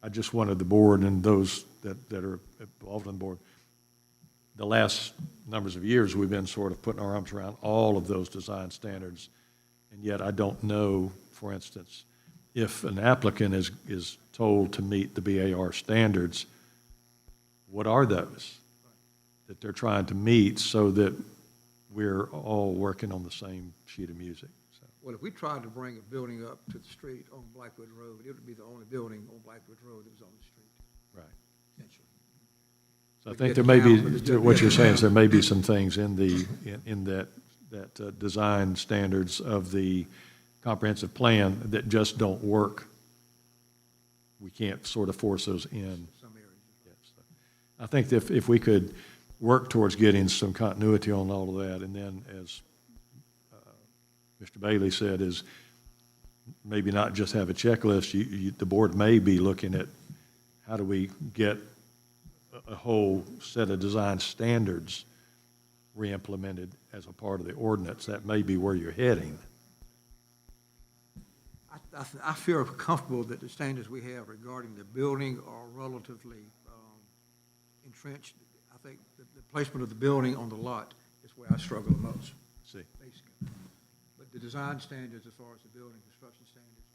I just wanted the board and those that are involved on the board. The last numbers of years, we've been sort of putting our arms around all of those design standards, and yet I don't know, for instance, if an applicant is told to meet the BAR standards, what are those that they're trying to meet so that we're all working on the same sheet of music? So, Well, if we tried to bring a building up to the street on Blythewood Road, it would be the only building on Blythewood Road that was on the street, right. essentially. So I We think get there may be, down, but it's just- what you're saying is there may be some things in that design standards of the comprehensive plan that just don't work. We can't sort of force those in. Some areas. Yes. I think if we could work towards getting some continuity on all of that, and then as Mr. Bailey said, is maybe not just have a checklist, the board may be looking at how do we get a whole set of design standards re-implemented as a part of the ordinance. That may be where you're heading. I feel comfortable that the standards we have regarding the building are relatively entrenched. I think the placement of the building on the lot is where I struggle the most, See, basically. But the design standards, as far as the building construction standards,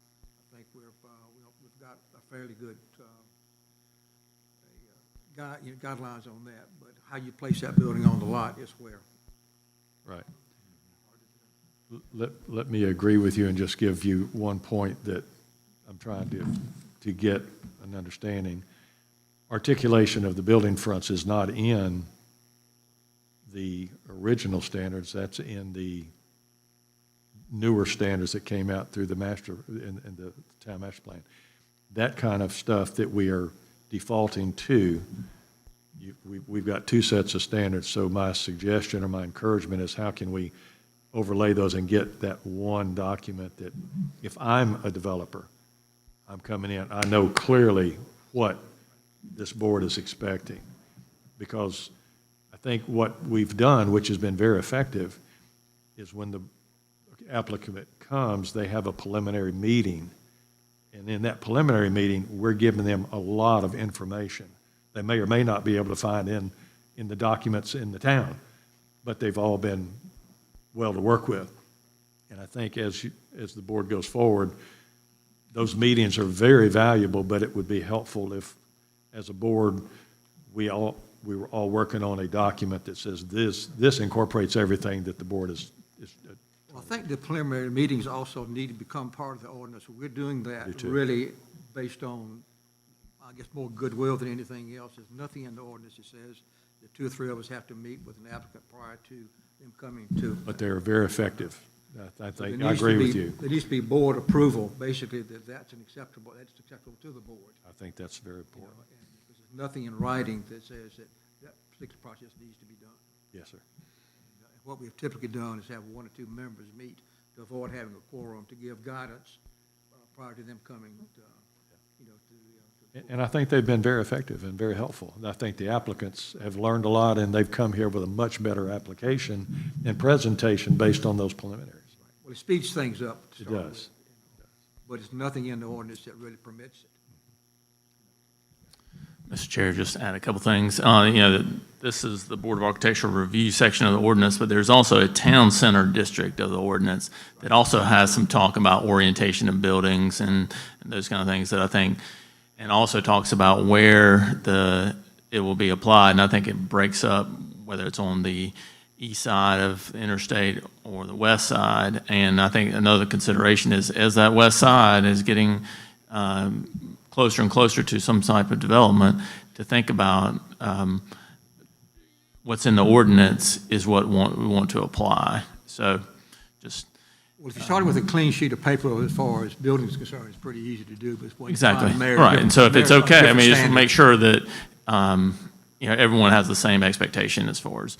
I think we've got a fairly good guidelines on that. But how you place that building on the lot is where. right. Let me agree with you and just give you one point that I'm trying to get an understanding. Articulation of the building fronts is not in the original standards. That's in the newer standards that came out through the in the town master plan. That kind of stuff that we are defaulting to, we've got two sets of standards. So my suggestion or my encouragement is how can we overlay those and get that one document that if I'm a developer, I'm coming in, I know clearly what this board is expecting. Because I think what we've done, which has been very effective, is when the applicant comes, they have a preliminary meeting. And in that preliminary meeting, we're giving them a lot of information. They may or may not be able to find in the documents in the town, but they've all been well to work with. And I think as the board goes forward, those meetings are very valuable, but it would be helpful if, as a board, we were all working on a document that says this incorporates everything that the board is. Well, I think the preliminary meetings also need to become part of the ordinance. We're doing Do that too. really based on, I guess, more goodwill than anything else. There's nothing in the ordinance that says that two or three of us have to meet with an applicant prior to them coming to. But they're very effective. I So there think, I needs to agree be- with you. There needs to be board approval, basically, that's acceptable to the board. I think that's very You know, important. and there's nothing in writing that says that particular process needs to be done. Yes, sir. What we've typically done is have one or two members meet to avoid having a quorum to give guidance prior to them coming, And I think they've been very effective and very helpful. And I think the applicants have learned a lot, and they've come here with a much better application and presentation based on those preliminaries. Well, it speeds things up to It start does. with, but it's nothing in the ordinance that really permits it. Mr. Chair, just add a couple things. This is the Board of Architectural Review section of the ordinance, but there's also a town center district of the ordinance that also has some talk about orientation of buildings and those kind of things that I think, and also talks about where it will be applied. And I think it breaks up whether it's on the east side of the interstate or the west side. And I think another consideration is as that west side is getting closer and closer to some type of development, to think about what's in the ordinance is what we want to apply. So just, Well, if you started with a clean sheet of paper as far as building is concerned, it's pretty easy to do, but it's what you find exactly, the mayor- right. And so if it's mayor's okay, I different mean, just standard. make sure that, you know, everyone has the same expectation as far as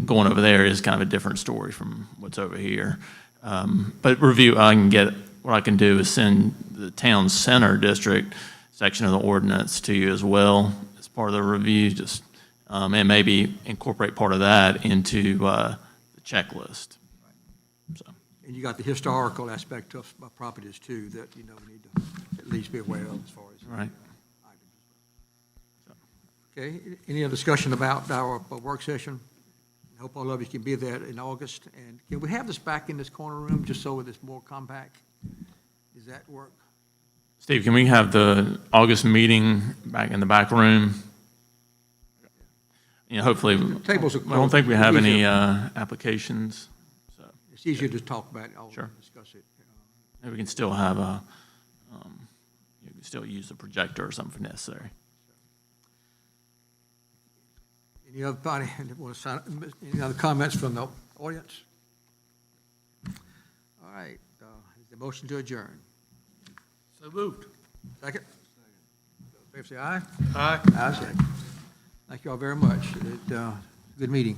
going over there is kind of a different story from what's over here. But review, what I can do is send the town center district section of the ordinance to you as well as part of the review, just, and maybe incorporate part of that into the checklist. So, And you got the historical aspect of properties too, that, you know, we need to at least be aware of as far as. right. Okay, any other discussion about our work session? I hope all of you can be there in August. And can we have this back in this corner room, just so it's more compact? Does that work? Steve, can we have the August meeting back in the back room? You know, hopefully, Tables are I don't think we have closed. any Easier. applications, so It's easier to talk about it, I'll Sure. discuss it. maybe we can still have you can still use the projector or something if necessary. Any other body, any other comments from the audience? All right, is the motion to adjourn? So moved. Second? Favor say aye. Aye. Aye, second. Thank you all very much. Good meeting.